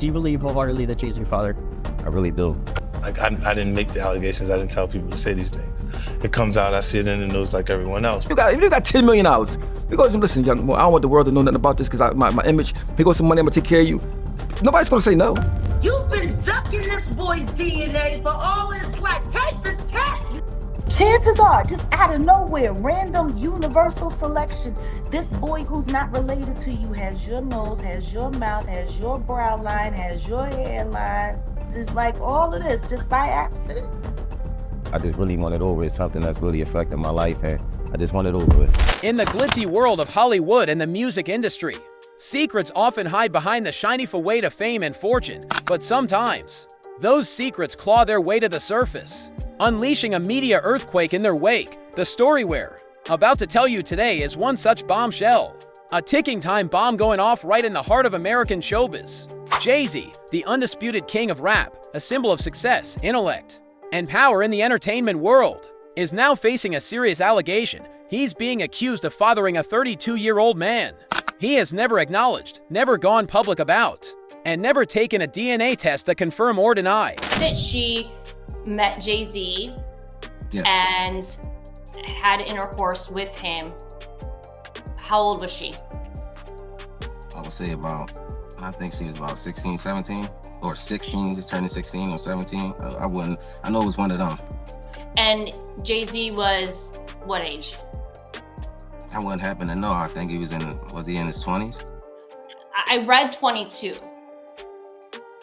Do you believe wholeheartedly that Jay-Z's your father? I really do. Like, I didn't make the allegations. I didn't tell people to say these things. It comes out, I see it in the news like everyone else. If you got $10 million, we go, listen, young boy, I don't want the world to know nothing about this because my image, we go some money, I'm gonna take care of you. Nobody's gonna say no. You've been ducking this boy's DNA for all his life. Take the test. Chances are, just out of nowhere, random universal selection, this boy who's not related to you has your nose, has your mouth, has your brow line, has your hairline. Just like all of this, just by accident. I just really want it over. It's something that's really affecting my life, and I just want it over with. In the glitzy world of Hollywood and the music industry, secrets often hide behind the shiny way to fame and fortune, but sometimes those secrets claw their way to the surface, unleashing a media earthquake in their wake. The story we're about to tell you today is one such bombshell, a ticking time bomb going off right in the heart of American showbiz. Jay-Z, the undisputed king of rap, a symbol of success, intellect, and power in the entertainment world, is now facing a serious allegation. He's being accused of fathering a 32-year-old man he has never acknowledged, never gone public about, and never taken a DNA test to confirm or deny. That she met Jay-Z Yes. and had intercourse with him. How old was she? I would say I think she was about 16, 17, or 16, just turning 16 or 17. I know it was one of them. And Jay-Z was what age? I wouldn't happen to know. I think he was he in his 20s? I read 22.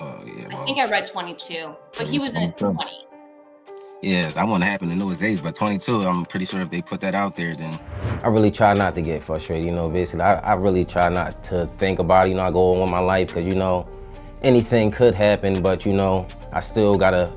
Oh, yeah. I think I read 22, but he was in his 20s. Yes, I wouldn't happen to know his age, but 22, I'm pretty sure if they put that out there, then... I really try not to get frustrated, basically. I really try not to think about it, I go on with my life because, anything could happen, but, I still gotta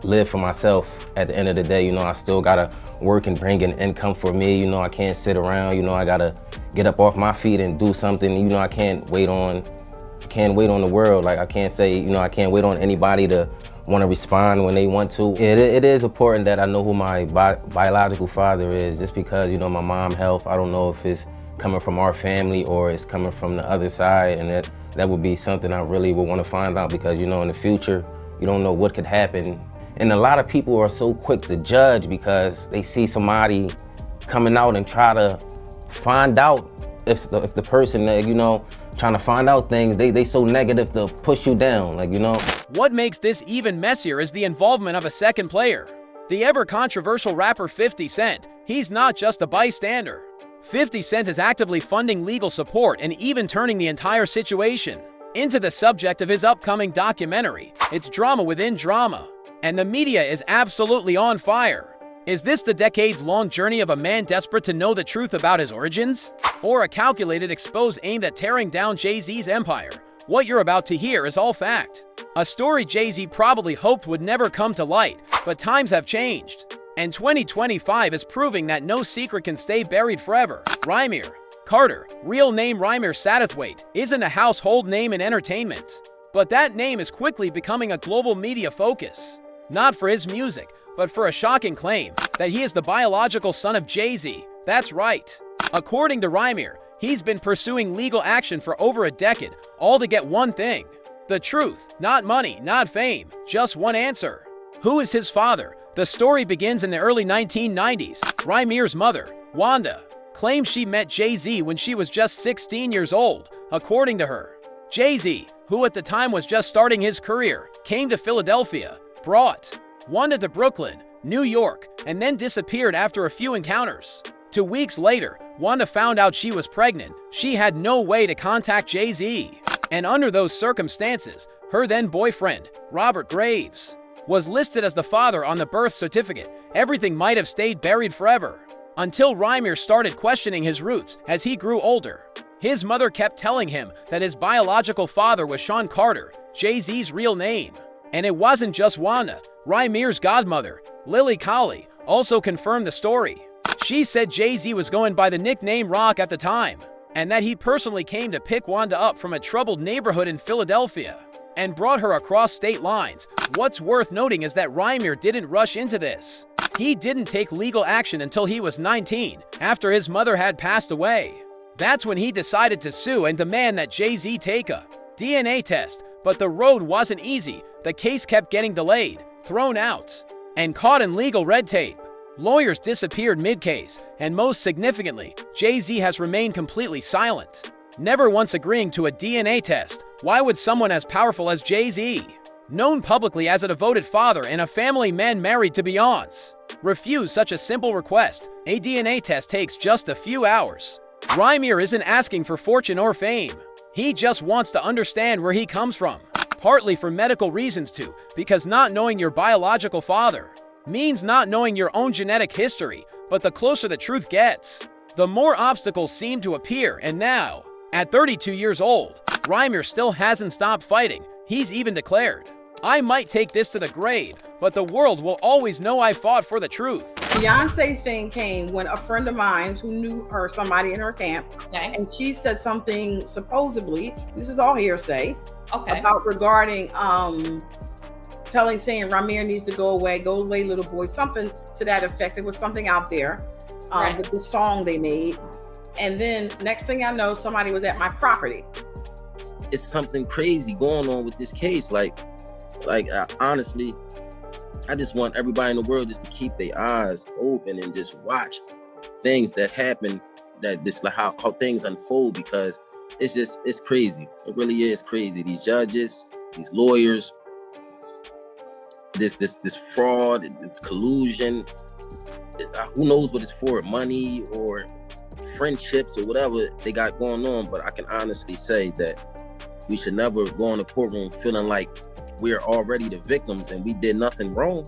live for myself at the end of the day, I still gotta work and bring an income for me, I can't sit around, I gotta get up off my feet and do something, I can't wait on the world. Like, I can't say, I can't wait on anybody to want to respond when they want to. It is important that I know who my biological father is, just because, my mom's health, I don't know if it's coming from our family or it's coming from the other side, and that would be something I really would want to find out because, in the future, you don't know what could happen. And a lot of people are so quick to judge because they see somebody coming out and try to find out if the person, trying to find out things, they so negative to push you down, What makes this even messier is the involvement of a second player. The ever-controversial rapper 50 Cent. He's not just a bystander. 50 Cent is actively funding legal support and even turning the entire situation into the subject of his upcoming documentary. It's drama within drama, and the media is absolutely on fire. Is this the decades-long journey of a man desperate to know the truth about his origins? Or a calculated expose aimed at tearing down Jay-Z's empire? What you're about to hear is all fact. A story Jay-Z probably hoped would never come to light, but times have changed. And 2025 is proving that no secret can stay buried forever. Rymir Carter, real name Rymir Satterthwaite, isn't a household name in entertainment. But that name is quickly becoming a global media focus. Not for his music, but for a shocking claim that he is the biological son of Jay-Z. That's right. According to Rymir, he's been pursuing legal action for over a decade, all to get one thing. The truth, not money, not fame, just one answer. Who is his father? The story begins in the early 1990s. Rymir's mother, Wanda, claims she met Jay-Z when she was just 16 years old. According to her, Jay-Z, who at the time was just starting his career, came to Philadelphia, brought Wanda to Brooklyn, New York, and then disappeared after a few encounters. 2 weeks later, Wanda found out she was pregnant. She had no way to contact Jay-Z. And under those circumstances, her then boyfriend, Robert Graves, was listed as the father on the birth certificate. Everything might have stayed buried forever, until Rymir started questioning his roots as he grew older. His mother kept telling him that his biological father was Sean Carter, Jay-Z's real name. And it wasn't just Wanda. Rymir's godmother, Lily Colley, also confirmed the story. She said Jay-Z was going by the nickname Rock at the time, and that he personally came to pick Wanda up from a troubled neighborhood in Philadelphia and brought her across state lines. What's worth noting is that Rymir didn't rush into this. He didn't take legal action until he was 19, after his mother had passed away. That's when he decided to sue and demand that Jay-Z take a DNA test. But the road wasn't easy. The case kept getting delayed, thrown out, and caught in legal red tape. Lawyers disappeared mid-case, and most significantly, Jay-Z has remained completely silent, never once agreeing to a DNA test. Why would someone as powerful as Jay-Z, known publicly as a devoted father and a family man married to Beyoncé, refuse such a simple request? A DNA test takes just a few hours. Rymir isn't asking for fortune or fame. He just wants to understand where he comes from, partly for medical reasons too, because not knowing your biological father means not knowing your own genetic history. But the closer the truth gets, the more obstacles seem to appear. And now, at 32 years old, Rymir still hasn't stopped fighting. He's even declared, "I might take this to the grave, but the world will always know I fought for the truth." Beyonce thing came when a friend of mine who knew her, somebody in her camp, and she said something, supposedly, this is all hearsay, about regarding saying Rymir needs to go away little boy, something to that effect. There was something out there with the song they made. And then next thing I know, somebody was at my property. It's something crazy going on with this case. Honestly, I just want everybody in the world just to keep their eyes open and just watch things that happen, that just like how things unfold, because it's crazy. It really is crazy. These judges, these lawyers, this fraud, collusion, who knows what it's for, money or friendships or whatever they got going on. But I can honestly say that we should never go in the courtroom feeling like we're already the victims and we did nothing wrong.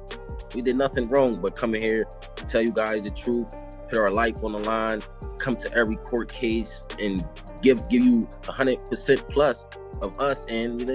We did nothing wrong but coming here to tell you guys the truth, put our life on the line, come to every court case and give you 100% plus of us. And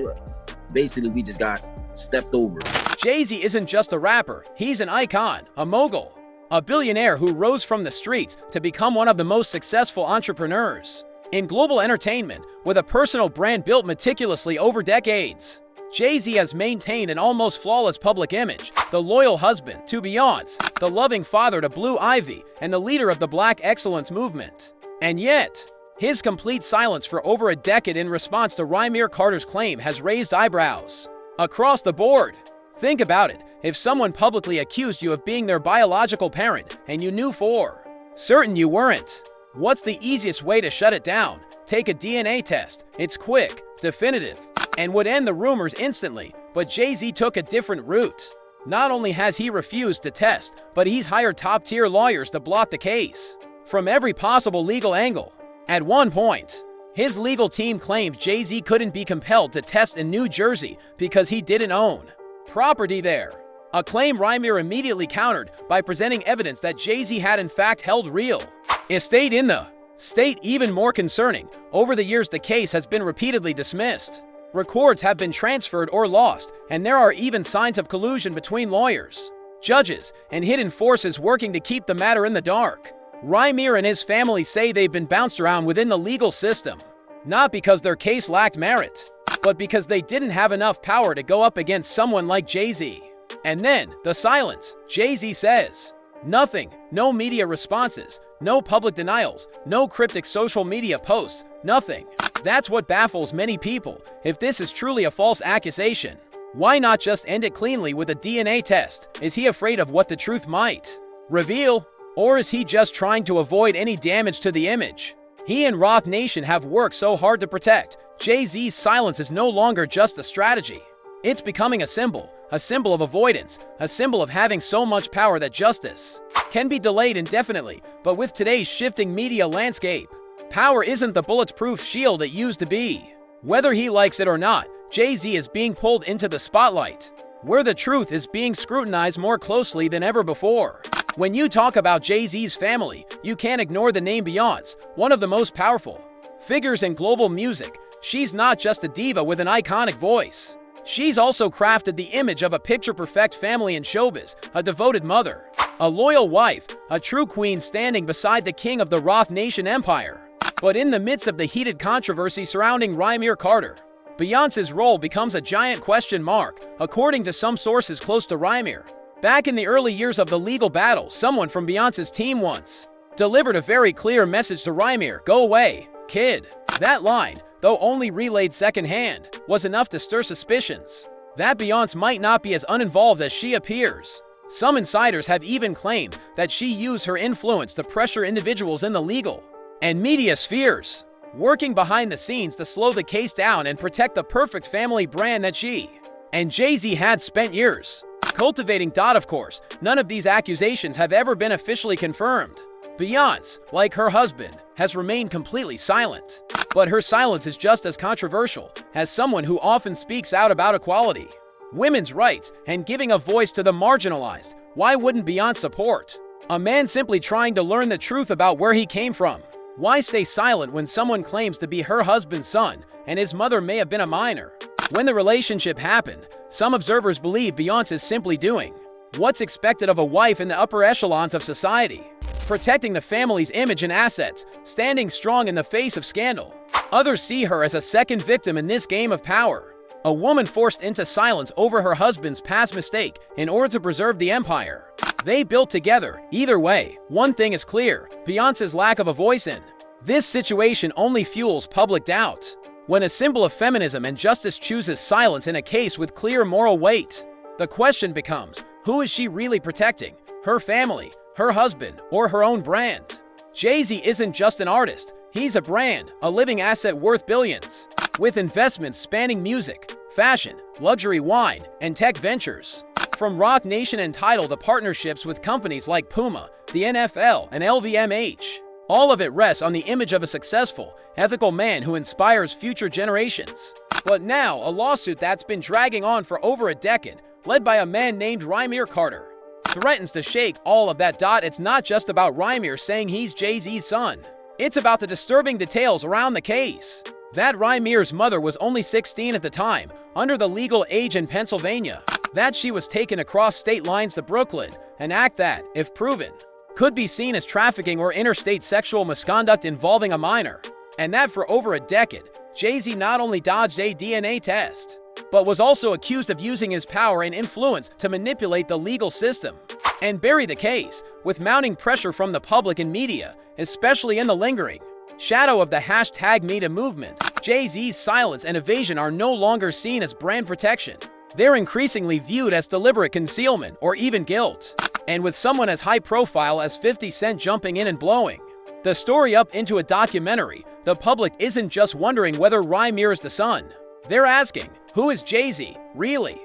basically we just got stepped over. Jay-Z isn't just a rapper, he's an icon, a mogul, a billionaire who rose from the streets to become one of the most successful entrepreneurs in global entertainment, with a personal brand built meticulously over decades. Jay-Z has maintained an almost flawless public image, the loyal husband to Beyoncé, the loving father to Blue Ivy, and the leader of the Black Excellence movement. And yet, his complete silence for over a decade in response to Rymir Carter's claim has raised eyebrows across the board. Think about it. If someone publicly accused you of being their biological parent and you knew for certain you weren't, what's the easiest way to shut it down? Take a DNA test. It's quick, definitive, and would end the rumors instantly. But Jay-Z took a different route. Not only has he refused to test, but he's hired top-tier lawyers to block the case from every possible legal angle. At one point, his legal team claimed Jay-Z couldn't be compelled to test in New Jersey because he didn't own property there, a claim Rymir immediately countered by presenting evidence that Jay-Z had in fact held real estate in the state. Even more concerning, over the years the case has been repeatedly dismissed. Records have been transferred or lost, and there are even signs of collusion between lawyers, judges, and hidden forces working to keep the matter in the dark. Rymir and his family say they've been bounced around within the legal system, not because their case lacked merit, but because they didn't have enough power to go up against someone like Jay-Z. And then, the silence. Jay-Z says nothing, no media responses, no public denials, no cryptic social media posts, nothing. That's what baffles many people. If this is truly a false accusation, why not just end it cleanly with a DNA test? Is he afraid of what the truth might reveal? Or is he just trying to avoid any damage to the image he and Roc Nation have worked so hard to protect? Jay-Z's silence is no longer just a strategy. It's becoming a symbol of avoidance, a symbol of having so much power that justice can be delayed indefinitely. But with today's shifting media landscape, power isn't the bulletproof shield it used to be. Whether he likes it or not, Jay-Z is being pulled into the spotlight, where the truth is being scrutinized more closely than ever before. When you talk about Jay-Z's family, you can't ignore the name Beyoncé, one of the most powerful figures in global music. She's not just a diva with an iconic voice. She's also crafted the image of a picture-perfect family in showbiz, a devoted mother, a loyal wife, a true queen standing beside the king of the Roc Nation empire. But in the midst of the heated controversy surrounding Rymir Carter, Beyoncé's role becomes a giant question mark. According to some sources close to Rymir, back in the early years of the legal battle, someone from Beyoncé's team once delivered a very clear message to Rymir: "Go away, kid." That line, though only relayed secondhand, was enough to stir suspicions that Beyoncé might not be as uninvolved as she appears. Some insiders have even claimed that she used her influence to pressure individuals in the legal and media spheres, working behind the scenes to slow the case down and protect the perfect family brand that she and Jay-Z had spent years cultivating. Of course, none of these accusations have ever been officially confirmed. Beyoncé, like her husband, has remained completely silent. But her silence is just as controversial as someone who often speaks out about equality, women's rights, and giving a voice to the marginalized. Why wouldn't Beyoncé support a man simply trying to learn the truth about where he came from? Why stay silent when someone claims to be her husband's son and his mother may have been a minor? When the relationship happened, some observers believe Beyoncé is simply doing what's expected of a wife in the upper echelons of society, protecting the family's image and assets, standing strong in the face of scandal. Others see her as a second victim in this game of power, a woman forced into silence over her husband's past mistake in order to preserve the empire they built together. Either way, one thing is clear: Beyoncé's lack of a voice in this situation only fuels public doubt. When a symbol of feminism and justice chooses silence in a case with clear moral weight, the question becomes, who is she really protecting? Her family, her husband, or her own brand? Jay-Z isn't just an artist, he's a brand, a living asset worth billions, with investments spanning music, fashion, luxury wine, and tech ventures. From Roc Nation and Tidal to partnerships with companies like Puma, the NFL, and LVMH. All of it rests on the image of a successful, ethical man who inspires future generations. But now, a lawsuit that's been dragging on for over a decade, led by a man named Rymir Carter, threatens to shake all of that. It's not just about Rymir saying he's Jay-Z's son. It's about the disturbing details around the case. That Rymir's mother was only 16 at the time, under the legal age in Pennsylvania. That she was taken across state lines to Brooklyn, an act that, if proven, could be seen as trafficking or interstate sexual misconduct involving a minor. And that for over a decade, Jay-Z not only dodged a DNA test, but was also accused of using his power and influence to manipulate the legal system and bury the case, with mounting pressure from the public and media, especially in the lingering shadow of the #MeToo movement. Jay-Z's silence and evasion are no longer seen as brand protection. They're increasingly viewed as deliberate concealment or even guilt. And with someone as high profile as 50 Cent jumping in and blowing the story up into a documentary, the public isn't just wondering whether Rymir is the son. They're asking, who is Jay-Z, really?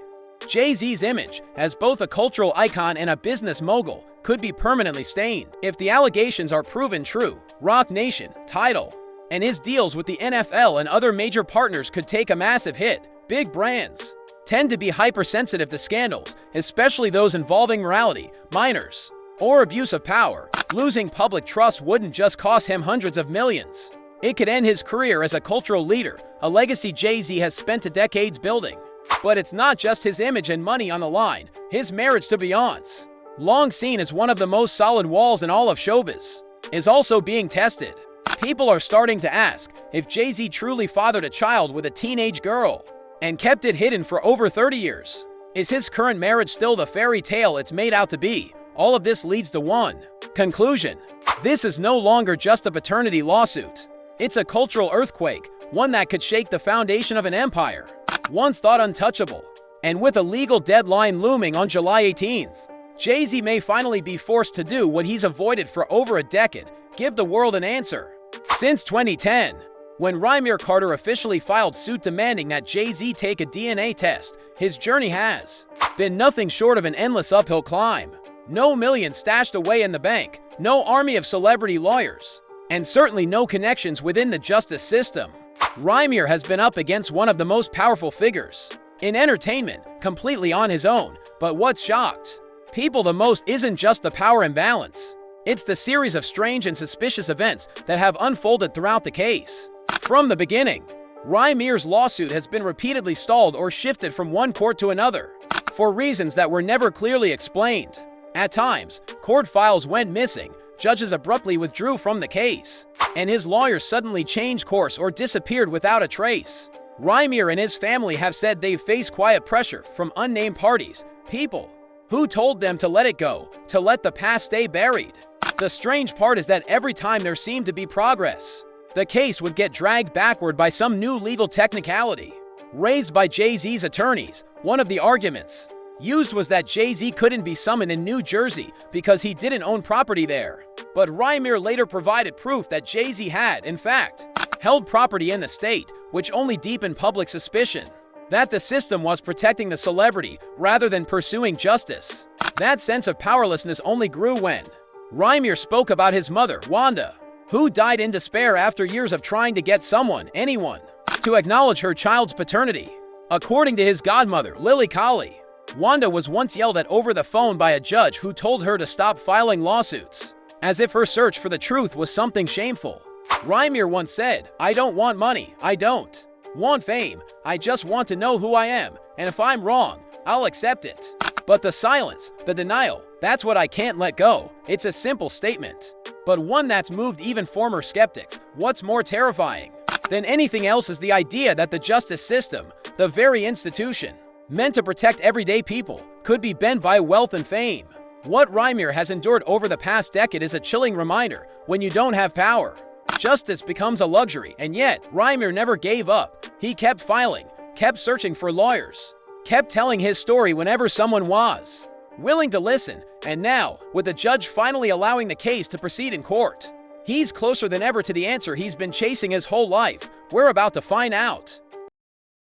Jay-Z's image, as both a cultural icon and a business mogul, could be permanently stained. If the allegations are proven true, Roc Nation, Tidal, and his deals with the NFL and other major partners could take a massive hit. Big brands tend to be hypersensitive to scandals, especially those involving morality, minors, or abuse of power. Losing public trust wouldn't just cost him hundreds of millions. It could end his career as a cultural leader, a legacy Jay-Z has spent decades building. But it's not just his image and money on the line. His marriage to Beyoncé, long seen as one of the most solid walls in all of showbiz, is also being tested. People are starting to ask if Jay-Z truly fathered a child with a teenage girl and kept it hidden for over 30 years. Is his current marriage still the fairy tale it's made out to be? All of this leads to one conclusion: this is no longer just a paternity lawsuit. It's a cultural earthquake, one that could shake the foundation of an empire once thought untouchable. And with a legal deadline looming on July 18th, Jay-Z may finally be forced to do what he's avoided for over a decade: give the world an answer. Since 2010, when Rymir Carter officially filed suit demanding that Jay-Z take a DNA test, his journey has been nothing short of an endless uphill climb. No millions stashed away in the bank, no army of celebrity lawyers, and certainly no connections within the justice system. Rymir has been up against one of the most powerful figures in entertainment, completely on his own. But what's shocked people the most isn't just the power imbalance. It's the series of strange and suspicious events that have unfolded throughout the case. From the beginning, Rymir's lawsuit has been repeatedly stalled or shifted from one court to another, for reasons that were never clearly explained. At times, court files went missing, judges abruptly withdrew from the case, and his lawyers suddenly changed course or disappeared without a trace. Rymir and his family have said they've faced quiet pressure from unnamed parties, people who told them to let it go, to let the past stay buried. The strange part is that every time there seemed to be progress, the case would get dragged backward by some new legal technicality. Raised by Jay-Z's attorneys, one of the arguments used was that Jay-Z couldn't be summoned in New Jersey because he didn't own property there. But Reimer later provided proof that Jay-Z had, in fact, held property in the state, which only deepened public suspicion that the system was protecting the celebrity rather than pursuing justice. That sense of powerlessness only grew when Reimer spoke about his mother, Wanda, who died in despair after years of trying to get someone, anyone, to acknowledge her child's paternity. According to his godmother, Lily Colley, Wanda was once yelled at over the phone by a judge who told her to stop filing lawsuits, as if her search for the truth was something shameful. Reimer once said, "I don't want money, I don't want fame, I just want to know who I am, and if I'm wrong, I'll accept it." But the silence, the denial, that's what I can't let go. It's a simple statement, but one that's moved even former skeptics. What's more terrifying than anything else is the idea that the justice system, the very institution meant to protect everyday people, could be bent by wealth and fame. What Reimer has endured over the past decade is a chilling reminder: when you don't have power, justice becomes a luxury. And yet, Reimer never gave up. He kept filing, kept searching for lawyers, kept telling his story whenever someone was willing to listen. And now, with the judge finally allowing the case to proceed in court, he's closer than ever to the answer he's been chasing his whole life. We're about to find out.